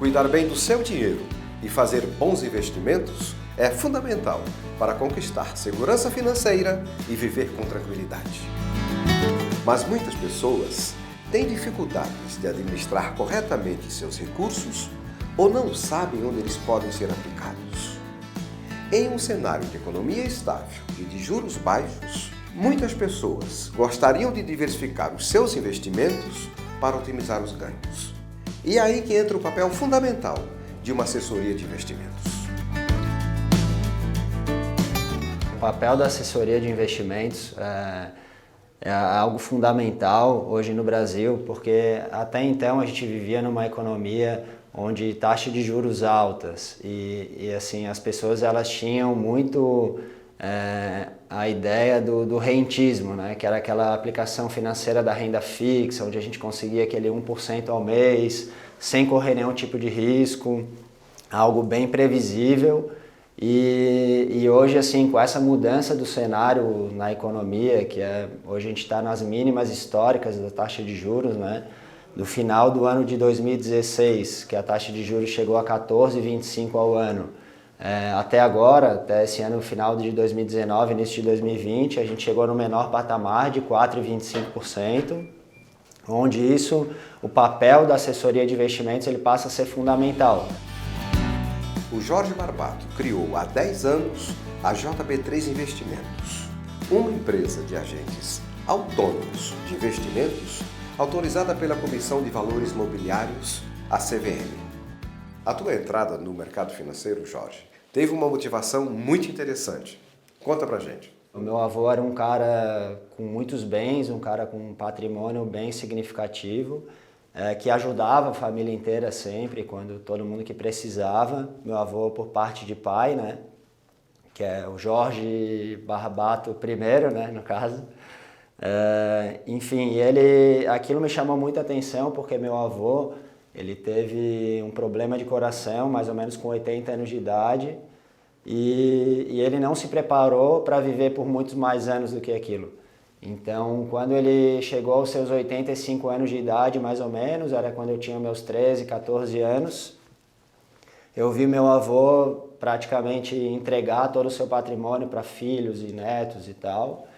Cuidar bem do seu dinheiro e fazer bons investimentos é fundamental para conquistar segurança financeira e viver com tranquilidade. Mas muitas pessoas têm dificuldades de administrar corretamente seus recursos ou não sabem onde eles podem ser aplicados. Em um cenário de economia estável e de juros baixos, muitas pessoas gostariam de diversificar os seus investimentos para otimizar os ganhos. E é aí que entra o papel fundamental de uma assessoria de investimentos. O papel da assessoria de investimentos é algo fundamental hoje no Brasil, porque até então a gente vivia numa economia onde taxa de juros altas e assim as pessoas elas tinham muito a ideia do rentismo, né? Que era aquela aplicação financeira da renda fixa, onde a gente conseguia aquele 1% ao mês, sem correr nenhum tipo de risco, algo bem previsível. E hoje, assim, com essa mudança do cenário na economia, hoje a gente está nas mínimas históricas da taxa de juros, né? Do final do ano de 2016, que a taxa de juros chegou a 14,25 ao ano, até agora, até esse ano, final de 2019, início de 2020, a gente chegou no menor patamar de 4,25%, onde o papel da assessoria de investimentos ele passa a ser fundamental. O Jorge Barbato criou há 10 anos a JB3 Investimentos, uma empresa de agentes autônomos de investimentos autorizada pela Comissão de Valores Mobiliários, a CVM. A tua entrada no mercado financeiro, Jorge, teve uma motivação muito interessante. Conta pra gente. O meu avô era um cara com muitos bens, um cara com um patrimônio bem significativo, que ajudava a família inteira sempre, quando todo mundo que precisava. Meu avô por parte de pai, né, que é o Jorge Barbato I, né, no caso. Enfim, aquilo me chamou muita atenção porque meu avô ele teve um problema de coração, mais ou menos com 80 anos de idade, e ele não se preparou para viver por muitos mais anos do que aquilo. Então, quando ele chegou aos seus 85 anos de idade, mais ou menos, era quando eu tinha meus 13, 14 anos, eu vi meu avô praticamente entregar todo o seu patrimônio para filhos e netos e tal.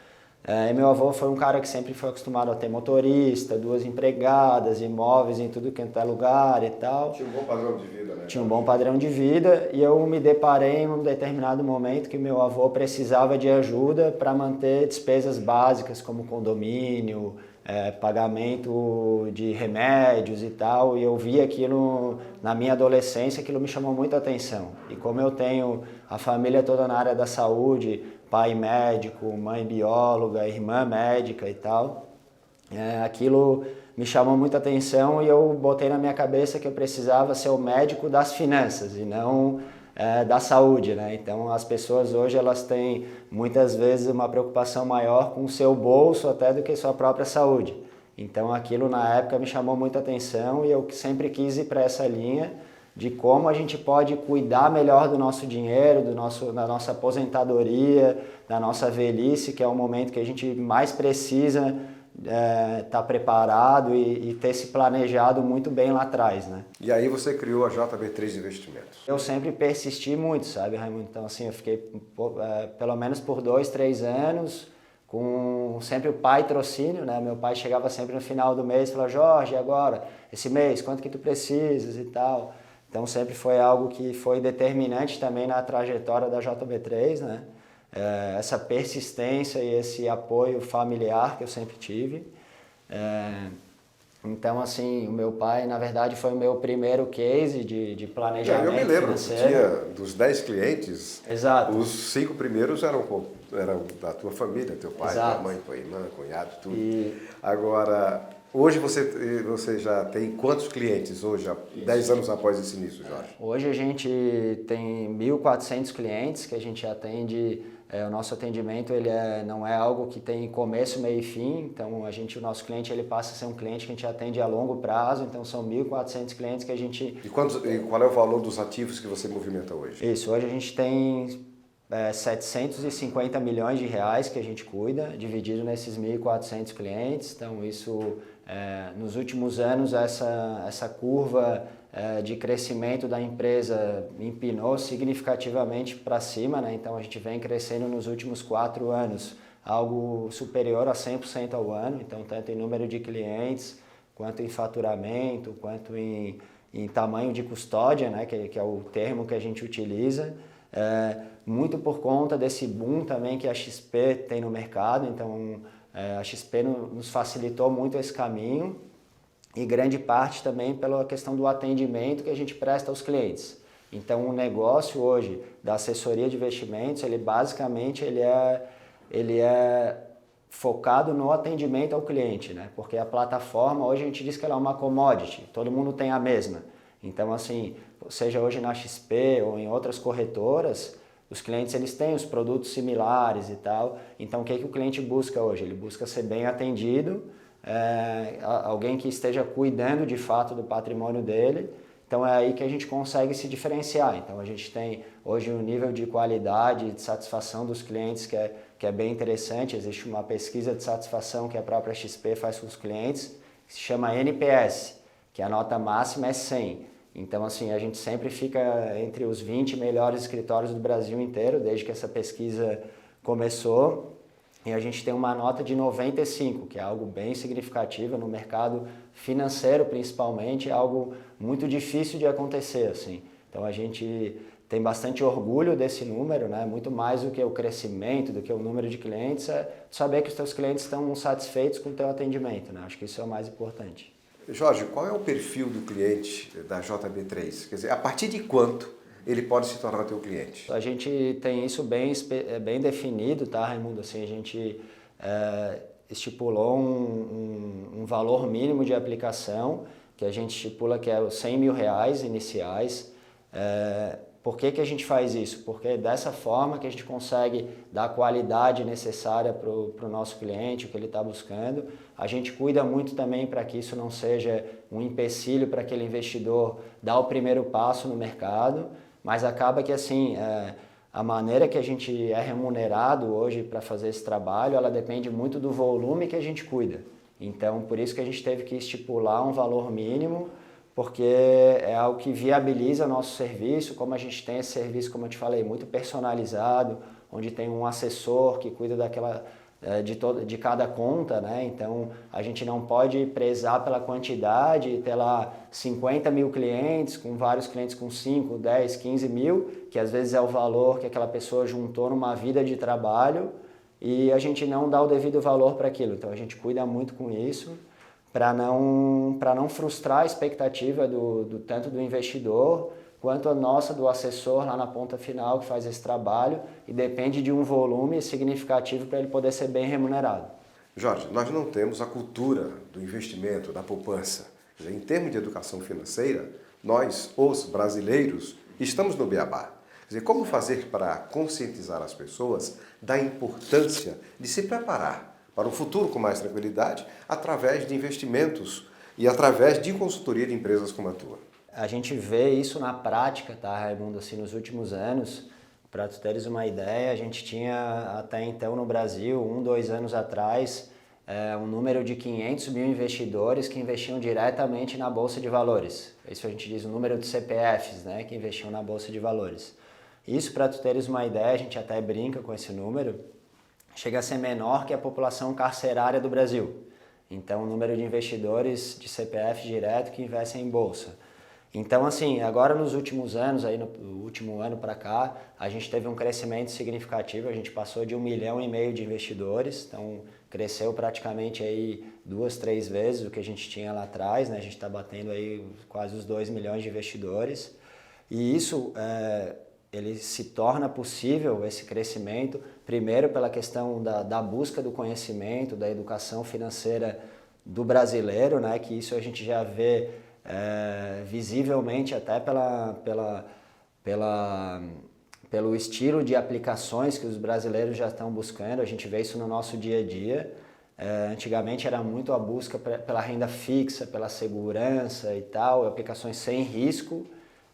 E meu avô foi um cara que sempre foi acostumado a ter motorista, 2 empregadas, imóveis em tudo quanto é lugar e tal. Tinha um bom padrão de vida, né? Tinha um bom padrão de vida e eu me deparei em um determinado momento que meu avô precisava de ajuda para manter despesas básicas como condomínio, pagamento de remédios e tal. E eu vi aquilo na minha adolescência, aquilo me chamou muita atenção. E como eu tenho a família toda na área da saúde, pai médico, mãe bióloga, irmã médica e tal, aquilo me chamou muita atenção e eu botei na minha cabeça que eu precisava ser o médico das finanças e não da saúde, né? Então as pessoas hoje elas têm muitas vezes uma preocupação maior com o seu bolso até do que sua própria saúde. Então aquilo na época me chamou muita atenção e eu sempre quis ir para essa linha de como a gente pode cuidar melhor do nosso dinheiro, da nossa aposentadoria, da nossa velhice, que é o momento que a gente mais precisa estar preparado e ter se planejado muito bem lá atrás, né? E aí você criou a JB3 Investimentos. Eu sempre persisti muito, sabe, Raimundo? Então, assim, eu fiquei pelo menos por 2, 3 anos com sempre o patrocínio, né? Meu pai chegava sempre no final do mês e falava: Jorge, agora, esse mês, quanto que tu precisas e tal. Então sempre foi algo que foi determinante também na trajetória da JB3, né? Essa persistência e esse apoio familiar que eu sempre tive. Então, assim, o meu pai, na verdade, foi o meu primeiro case de planejamento financeiro. Eu me lembro, financeiro. tinha dos 10 clientes, Exato. Os 5 primeiros eram da tua família, teu pai, Exato. tua mãe, tua irmã, cunhado, tudo. Agora, hoje você já tem quantos clientes hoje, 10 anos após esse início, Jorge? Hoje a gente tem 1.400 clientes que a gente atende. O nosso atendimento não é algo que tem começo, meio e fim, então o nosso cliente ele passa a ser um cliente que a gente atende a longo prazo, então são 1.400 clientes que a gente... E qual é o valor dos ativos que você movimenta hoje? Isso, hoje a gente tem 750 milhões de reais que a gente cuida, dividido nesses 1.400 clientes. Então isso, nos últimos anos, essa curva de crescimento da empresa empinou significativamente para cima, né? Então a gente vem crescendo nos últimos 4 anos, algo superior a 100% ao ano, então tanto em número de clientes, quanto em faturamento, quanto em tamanho de custódia, né? que é o termo que a gente utiliza. Muito por conta desse boom também que a XP tem no mercado, então a XP nos facilitou muito esse caminho e grande parte também pela questão do atendimento que a gente presta aos clientes. Então o negócio hoje da assessoria de investimentos, ele basicamente ele é focado no atendimento ao cliente, né? Porque a plataforma hoje a gente diz que ela é uma commodity, todo mundo tem a mesma. Então assim, seja hoje na XP ou em outras corretoras, os clientes eles têm os produtos similares e tal. Então o que o cliente busca hoje? Ele busca ser bem atendido, alguém que esteja cuidando de fato do patrimônio dele. Então é aí que a gente consegue se diferenciar. Então a gente tem hoje um nível de qualidade e de satisfação dos clientes que é bem interessante. Existe uma pesquisa de satisfação que a própria XP faz com os clientes, que se chama NPS, que a nota máxima é 100. Então, assim, a gente sempre fica entre os 20 melhores escritórios do Brasil inteiro, desde que essa pesquisa começou. E a gente tem uma nota de 95, que é algo bem significativo no mercado financeiro, principalmente, é algo muito difícil de acontecer, assim. Então, a gente tem bastante orgulho desse número, né? Muito mais do que o crescimento, do que o número de clientes, é saber que os teus clientes estão satisfeitos com o teu atendimento, né? Acho que isso é o mais importante. Jorge, qual é o perfil do cliente da JB3? Quer dizer, a partir de quanto ele pode se tornar teu cliente? A gente tem isso bem definido, tá, Raimundo? Assim, a gente estipulou um valor mínimo de aplicação, que a gente estipula que é os 100 mil reais iniciais. Por que a gente faz isso? Porque dessa forma que a gente consegue dar a qualidade necessária para o nosso cliente, o que ele está buscando. A gente cuida muito também para que isso não seja um empecilho para aquele investidor dar o primeiro passo no mercado, mas acaba que assim, a maneira que a gente é remunerado hoje para fazer esse trabalho, ela depende muito do volume que a gente cuida. Então, por isso que a gente teve que estipular um valor mínimo, porque é algo que viabiliza nosso serviço, como a gente tem esse serviço, como eu te falei, muito personalizado, onde tem um assessor que cuida de cada conta, né? Então a gente não pode prezar pela quantidade, ter lá 50 mil clientes, com vários clientes com 5, 10, 15 mil, que às vezes é o valor que aquela pessoa juntou numa vida de trabalho e a gente não dá o devido valor para aquilo. Então a gente cuida muito com isso, para não frustrar a expectativa tanto do investidor quanto a nossa do assessor lá na ponta final que faz esse trabalho e depende de um volume significativo para ele poder ser bem remunerado. Jorge, nós não temos a cultura do investimento, da poupança. Em termos de educação financeira, nós, os brasileiros, estamos no beabá. Quer dizer, como fazer para conscientizar as pessoas da importância de se preparar para um futuro com mais tranquilidade, através de investimentos e através de consultoria de empresas como a tua? A gente vê isso na prática, tá, Raimundo? Assim, nos últimos anos, para tu teres uma ideia, a gente tinha até então no Brasil, 2 anos atrás, um número de 500 mil investidores que investiam diretamente na Bolsa de Valores. Isso a gente diz o número de CPFs, né, que investiam na Bolsa de Valores. Isso, para tu teres uma ideia, a gente até brinca com esse número, chega a ser menor que a população carcerária do Brasil. Então, o número de investidores de CPF direto que investem em bolsa. Então, assim, agora nos últimos anos, aí no último ano para cá, a gente teve um crescimento significativo, a gente passou de 1,5 milhão de investidores, então cresceu praticamente aí 2, 3 vezes o que a gente tinha lá atrás, né? A gente está batendo aí quase os 2 milhões de investidores. E isso ele se torna possível, esse crescimento, primeiro pela questão da busca do conhecimento, da educação financeira do brasileiro, né? Que isso a gente já vê visivelmente até pelo estilo de aplicações que os brasileiros já estão buscando, a gente vê isso no nosso dia a dia. Antigamente era muito a busca pela renda fixa, pela segurança e tal, aplicações sem risco.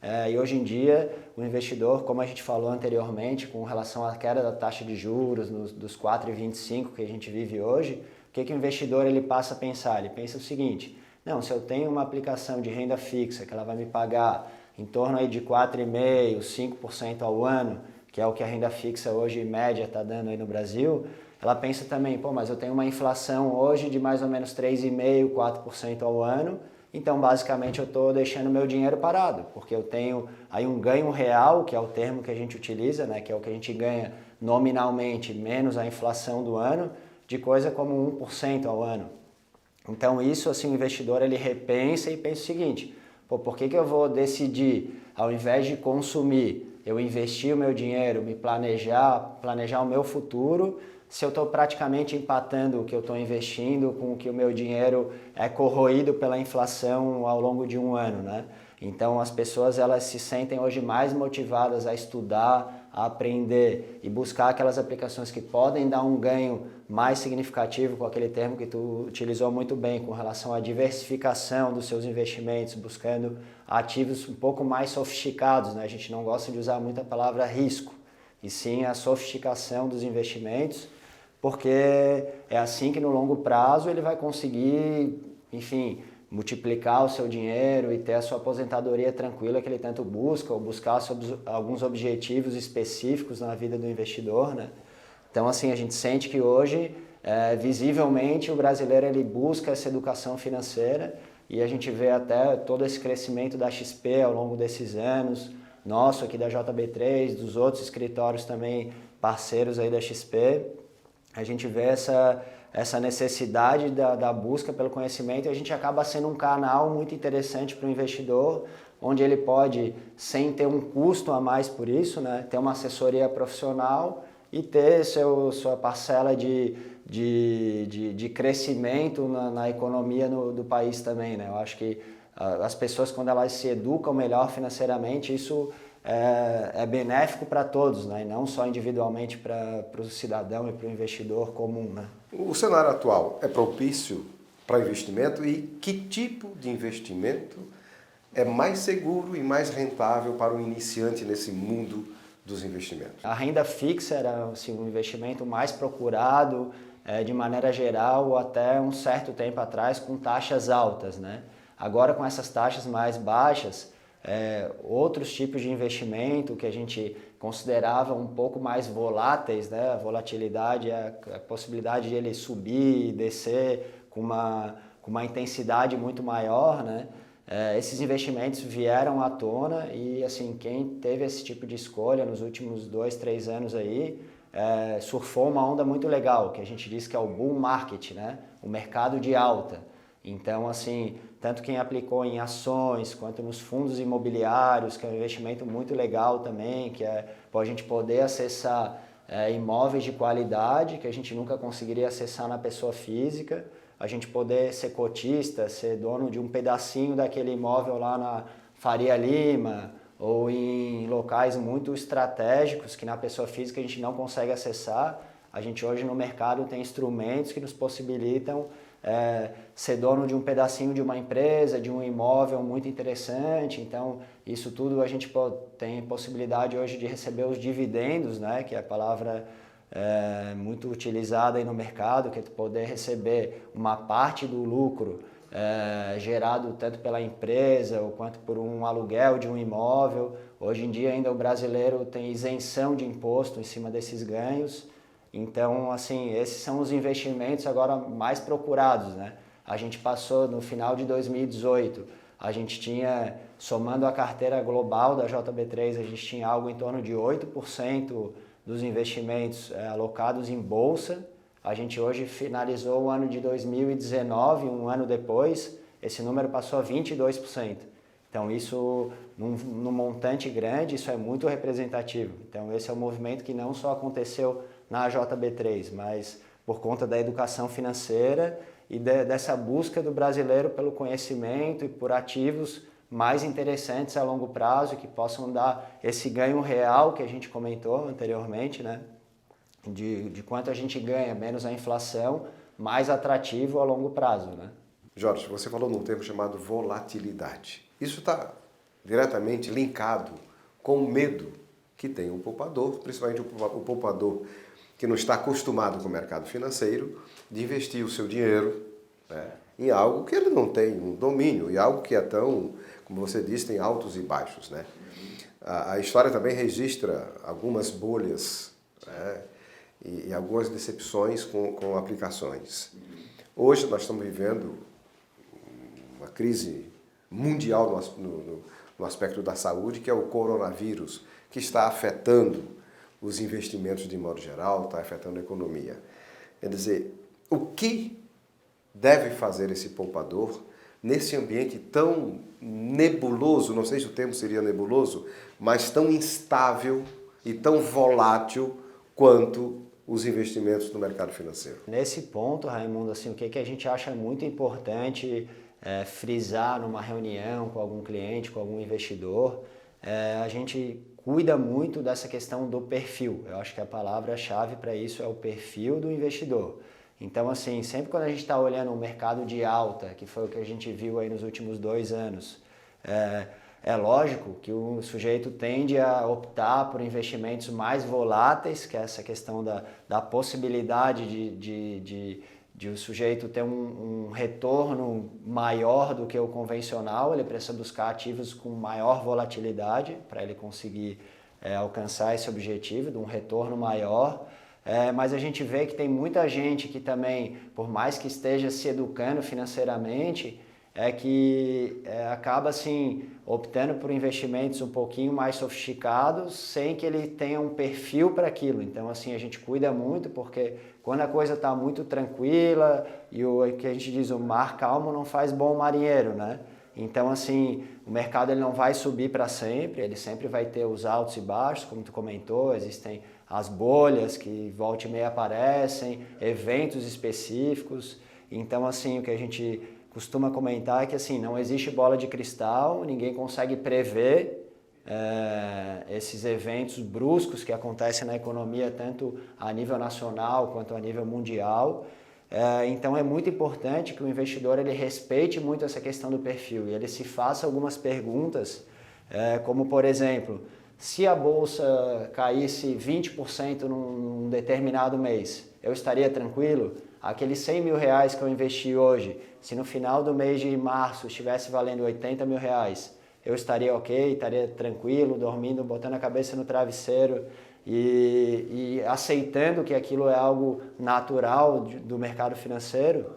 E hoje em dia, o investidor, como a gente falou anteriormente, com relação à queda da taxa de juros dos 4,25 que a gente vive hoje, o que o investidor ele passa a pensar? Ele pensa o seguinte: não, se eu tenho uma aplicação de renda fixa que ela vai me pagar em torno aí de 4,5%, 5% ao ano, que é o que a renda fixa hoje em média está dando aí no Brasil, ela pensa também, pô, mas eu tenho uma inflação hoje de mais ou menos 3,5%, 4% ao ano, então basicamente eu estou deixando meu dinheiro parado, porque eu tenho aí um ganho real, que é o termo que a gente utiliza, né, que é o que a gente ganha nominalmente menos a inflação do ano, de coisa como 1% ao ano. Então isso, assim, o investidor ele repensa e pensa o seguinte: pô, por que eu vou decidir, ao invés de consumir, eu investir o meu dinheiro, me planejar o meu futuro, se eu estou praticamente empatando o que eu estou investindo com o que o meu dinheiro é corroído pela inflação ao longo de um ano, né? Então as pessoas elas se sentem hoje mais motivadas a estudar, a aprender e buscar aquelas aplicações que podem dar um ganho mais significativo, com aquele termo que tu utilizou muito bem, com relação à diversificação dos seus investimentos, buscando ativos um pouco mais sofisticados, né? A gente não gosta de usar muito a palavra risco, e sim a sofisticação dos investimentos, porque é assim que no longo prazo ele vai conseguir, enfim, multiplicar o seu dinheiro e ter a sua aposentadoria tranquila que ele tanto busca, ou buscar alguns objetivos específicos na vida do investidor, né? Então, assim, a gente sente que hoje, visivelmente, o brasileiro ele busca essa educação financeira, e a gente vê até todo esse crescimento da XP ao longo desses anos, nosso aqui da JB3, dos outros escritórios também parceiros aí da XP. A gente vê essa necessidade da busca pelo conhecimento, e a gente acaba sendo um canal muito interessante para o investidor, onde ele pode, sem ter um custo a mais por isso, né, ter uma assessoria profissional e ter sua parcela de crescimento na economia do país também, né? Eu acho que as pessoas, quando elas se educam melhor financeiramente, isso é benéfico para todos, né? E não só individualmente para o cidadão e para o investidor comum, né? O cenário atual é propício para investimento, e que tipo de investimento é mais seguro e mais rentável para o iniciante nesse mundo dos investimentos? A renda fixa era assim, um investimento mais procurado, de maneira geral, até um certo tempo atrás, com taxas altas, né? Agora, com essas taxas mais baixas, outros tipos de investimento que a gente considerava um pouco mais voláteis, né? A volatilidade é a possibilidade de ele subir e descer com uma intensidade muito maior, né? Esses investimentos vieram à tona, e assim, quem teve esse tipo de escolha nos últimos 2, 3 anos aí, surfou uma onda muito legal, que a gente diz que é o bull market, né? O mercado de alta. Então, assim, tanto quem aplicou em ações quanto nos fundos imobiliários, que é um investimento muito legal também, que é para a gente poder acessar imóveis de qualidade que a gente nunca conseguiria acessar na pessoa física, a gente poder ser cotista, ser dono de um pedacinho daquele imóvel lá na Faria Lima, ou em locais muito estratégicos que na pessoa física a gente não consegue acessar. A gente hoje no mercado tem instrumentos que nos possibilitam ser dono de um pedacinho de uma empresa, de um imóvel muito interessante. Então, isso tudo a gente tem possibilidade hoje de receber os dividendos, né, que é a palavra muito utilizada aí no mercado, que é poder receber uma parte do lucro gerado tanto pela empresa ou quanto por um aluguel de um imóvel. Hoje em dia ainda o brasileiro tem isenção de imposto em cima desses ganhos. Então, assim, esses são os investimentos agora mais procurados, né? A gente passou no final de 2018, a gente tinha, somando a carteira global da JB3, a gente tinha algo em torno de 8% dos investimentos alocados em bolsa. A gente hoje finalizou o ano de 2019, um ano depois, esse número passou a 22%. Então isso, num montante grande, isso é muito representativo. Então esse é um movimento que não só aconteceu na JB3, mas por conta da educação financeira e dessa busca do brasileiro pelo conhecimento e por ativos mais interessantes a longo prazo, que possam dar esse ganho real que a gente comentou anteriormente, né? De quanto a gente ganha, menos a inflação, mais atrativo a longo prazo, né? Jorge, você falou num termo chamado volatilidade. Isso está diretamente linkado com o medo que tem o poupador, principalmente o poupador que não está acostumado com o mercado financeiro, de investir o seu dinheiro, né, em algo que ele não tem um domínio, e algo que é tão, como você disse, tem altos e baixos, né? A história também registra algumas bolhas, né, e algumas decepções com aplicações. Hoje nós estamos vivendo uma crise mundial no aspecto da saúde, que é o coronavírus, que está afetando os investimentos de modo geral, está afetando a economia. Quer dizer, o que deve fazer esse poupador nesse ambiente tão nebuloso, não sei se o termo seria nebuloso, mas tão instável e tão volátil quanto os investimentos no mercado financeiro? Nesse ponto, Raimundo, assim, o que a gente acha muito importante frisar numa reunião com algum cliente, com algum investidor, a gente cuida muito dessa questão do perfil. Eu acho que a palavra-chave para isso é o perfil do investidor. Então, assim, sempre quando a gente está olhando um mercado de alta, que foi o que a gente viu aí nos últimos 2 anos, é lógico que o sujeito tende a optar por investimentos mais voláteis, que é essa questão da possibilidade de o sujeito ter um retorno maior do que o convencional. Ele precisa buscar ativos com maior volatilidade para ele conseguir alcançar esse objetivo de um retorno maior. Mas a gente vê que tem muita gente que também, por mais que esteja se educando financeiramente, acaba assim, optando por investimentos um pouquinho mais sofisticados, sem que ele tenha um perfil para aquilo. Então, assim, a gente cuida muito, porque quando a coisa está muito tranquila, e o que a gente diz, o mar calmo não faz bom marinheiro, né? Então, assim, o mercado ele não vai subir para sempre, ele sempre vai ter os altos e baixos, como tu comentou, existem as bolhas que volta e meia aparecem, eventos específicos. Então, assim, o que a gente costuma comentar é que, assim, não existe bola de cristal, ninguém consegue prever esses eventos bruscos que acontecem na economia, tanto a nível nacional quanto a nível mundial. Então é muito importante que o investidor ele respeite muito essa questão do perfil e ele se faça algumas perguntas, como por exemplo, se a bolsa caísse 20% num determinado mês, eu estaria tranquilo? Aqueles 100 mil reais que eu investi hoje, se no final do mês de março estivesse valendo 80 mil reais, eu estaria ok, estaria tranquilo, dormindo, botando a cabeça no travesseiro e aceitando que aquilo é algo natural do mercado financeiro.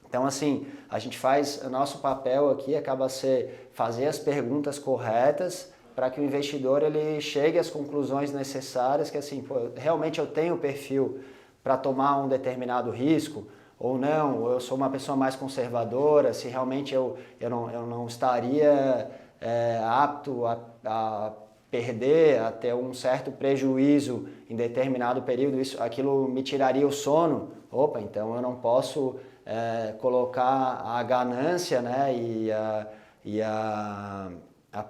Então, assim, a gente faz, o nosso papel aqui acaba ser fazer as perguntas corretas para que o investidor ele chegue às conclusões necessárias, que assim, pô, realmente eu tenho perfil para tomar um determinado risco, ou não, ou eu sou uma pessoa mais conservadora, se realmente eu não estaria apto a perder, a ter um certo prejuízo em determinado período, aquilo me tiraria o sono. Opa, então eu não posso colocar a ganância, né, e a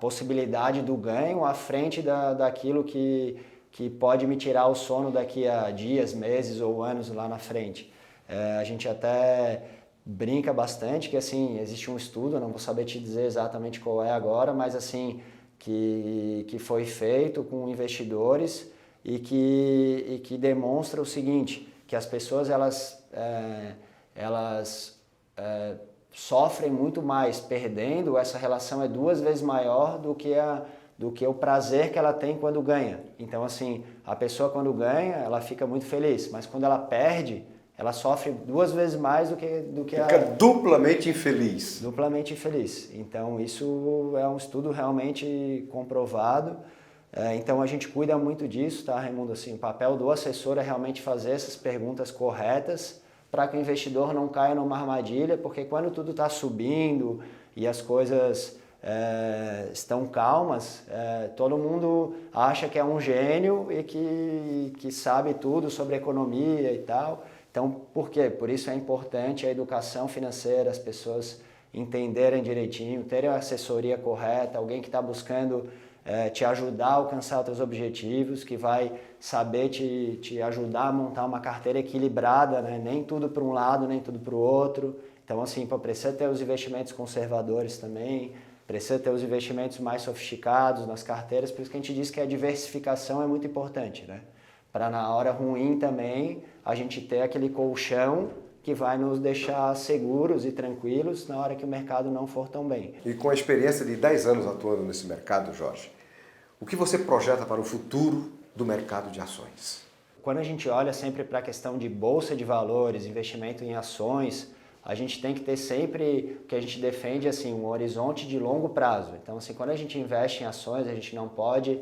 possibilidade do ganho à frente daquilo que pode me tirar o sono daqui a dias, meses ou anos lá na frente. A gente até brinca bastante que assim, existe um estudo, não vou saber te dizer exatamente qual é agora, mas assim, que foi feito com investidores e que demonstra o seguinte, que as pessoas elas sofrem muito mais perdendo, essa relação é 2 vezes maior do que o prazer que ela tem quando ganha. Então, assim, a pessoa quando ganha, ela fica muito feliz, mas quando ela perde, ela sofre 2 vezes mais do que fica duplamente infeliz. Duplamente infeliz. Então, isso é um estudo realmente comprovado. Então, a gente cuida muito disso, tá, Raimundo? Assim, o papel do assessor é realmente fazer essas perguntas corretas para que o investidor não caia numa armadilha, porque quando tudo está subindo e as coisas estão calmas, todo mundo acha que é um gênio e que sabe tudo sobre economia e tal. Então, por quê? Por isso é importante a educação financeira, as pessoas entenderem direitinho, terem a assessoria correta, alguém que está buscando te ajudar a alcançar os teus objetivos, que vai saber te ajudar a montar uma carteira equilibrada, né? Nem tudo para um lado, nem tudo para o outro. Então, assim, precisa ter os investimentos conservadores também, precisa ter os investimentos mais sofisticados nas carteiras, por isso que a gente diz que a diversificação é muito importante, né? Para na hora ruim também a gente ter aquele colchão que vai nos deixar seguros e tranquilos na hora que o mercado não for tão bem. E com a experiência de 10 anos atuando nesse mercado, Jorge, o que você projeta para o futuro do mercado de ações? Quando a gente olha sempre para a questão de bolsa de valores, investimento em ações, a gente tem que ter sempre o que a gente defende, assim, um horizonte de longo prazo. Então, assim, quando a gente investe em ações, a gente não pode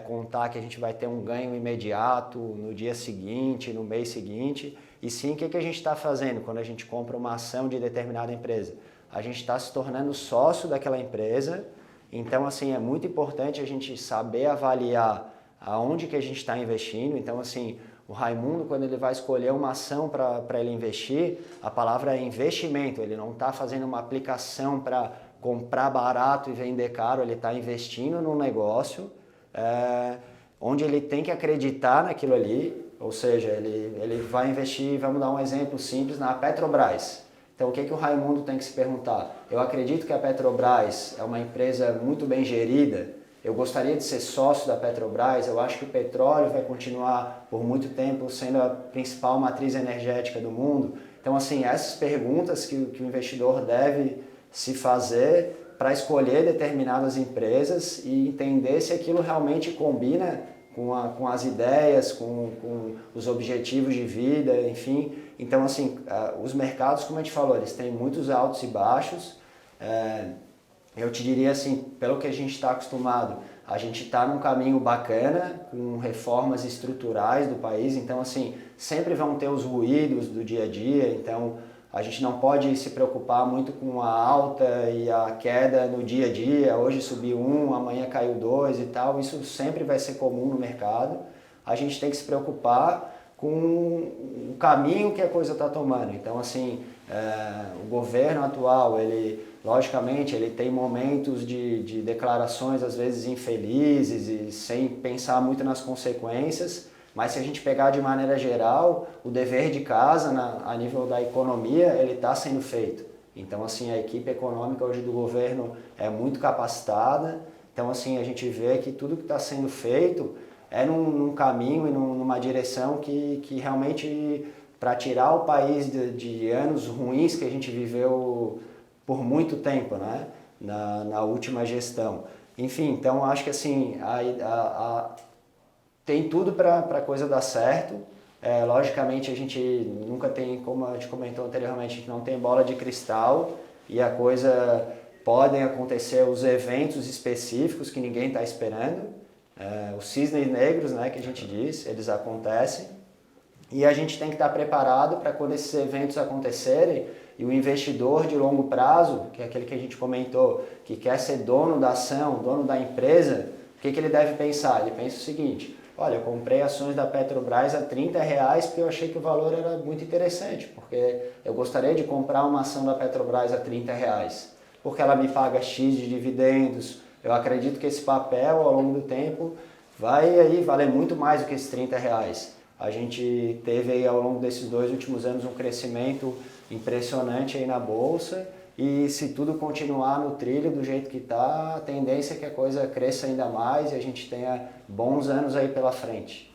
contar que a gente vai ter um ganho imediato no dia seguinte, no mês seguinte, e sim o que a gente está fazendo quando a gente compra uma ação de determinada empresa. A gente está se tornando sócio daquela empresa, então, assim, é muito importante a gente saber avaliar aonde que a gente está investindo. Então, assim, o Raimundo, quando ele vai escolher uma ação para ele investir, a palavra é investimento. Ele não está fazendo uma aplicação para comprar barato e vender caro, ele está investindo num negócio onde ele tem que acreditar naquilo ali, ou seja, ele vai investir, vamos dar um exemplo simples, na Petrobras. Então, o que o Raimundo tem que se perguntar? Eu acredito que a Petrobras é uma empresa muito bem gerida. Eu gostaria de ser sócio da Petrobras, eu acho que o petróleo vai continuar por muito tempo sendo a principal matriz energética do mundo. Então, assim, essas perguntas que o investidor deve se fazer para escolher determinadas empresas e entender se aquilo realmente combina com as ideias, com os objetivos de vida, enfim. Então, assim, os mercados, como a gente falou, eles têm muitos altos e baixos. Eu te diria assim, pelo que a gente está acostumado, a gente está num caminho bacana, com reformas estruturais do país, então assim, sempre vão ter os ruídos do dia a dia, então a gente não pode se preocupar muito com a alta e a queda no dia a dia, hoje subiu 1, amanhã caiu 2 e tal, isso sempre vai ser comum no mercado. A gente tem que se preocupar com o caminho que a coisa está tomando, então assim, o governo atual, logicamente, ele tem momentos de declarações às vezes infelizes e sem pensar muito nas consequências, mas se a gente pegar de maneira geral, o dever de casa a nível da economia, ele está sendo feito. Então, assim, a equipe econômica hoje do governo é muito capacitada, então, assim, a gente vê que tudo que está sendo feito é num caminho e numa direção que realmente, para tirar o país de anos ruins que a gente viveu por muito tempo, né? Na última gestão. Enfim, então acho que assim, tem tudo para a coisa dar certo. Logicamente a gente nunca tem, como a gente comentou anteriormente, a gente não tem bola de cristal e a coisa podem acontecer os eventos específicos que ninguém está esperando. Os cisnes negros, né, que a gente diz, eles acontecem. E a gente tem que estar preparado para quando esses eventos acontecerem e o investidor de longo prazo, que é aquele que a gente comentou, que quer ser dono da ação, dono da empresa, o que ele deve pensar? Ele pensa o seguinte: olha, eu comprei ações da Petrobras a R$30 porque eu achei que o valor era muito interessante, porque eu gostaria de comprar uma ação da Petrobras a R$30, porque ela me paga X de dividendos, eu acredito que esse papel ao longo do tempo vai aí valer muito mais do que esses R$30. A gente teve aí ao longo desses 2 últimos anos um crescimento impressionante aí na Bolsa e se tudo continuar no trilho do jeito que está, a tendência é que a coisa cresça ainda mais e a gente tenha bons anos aí pela frente.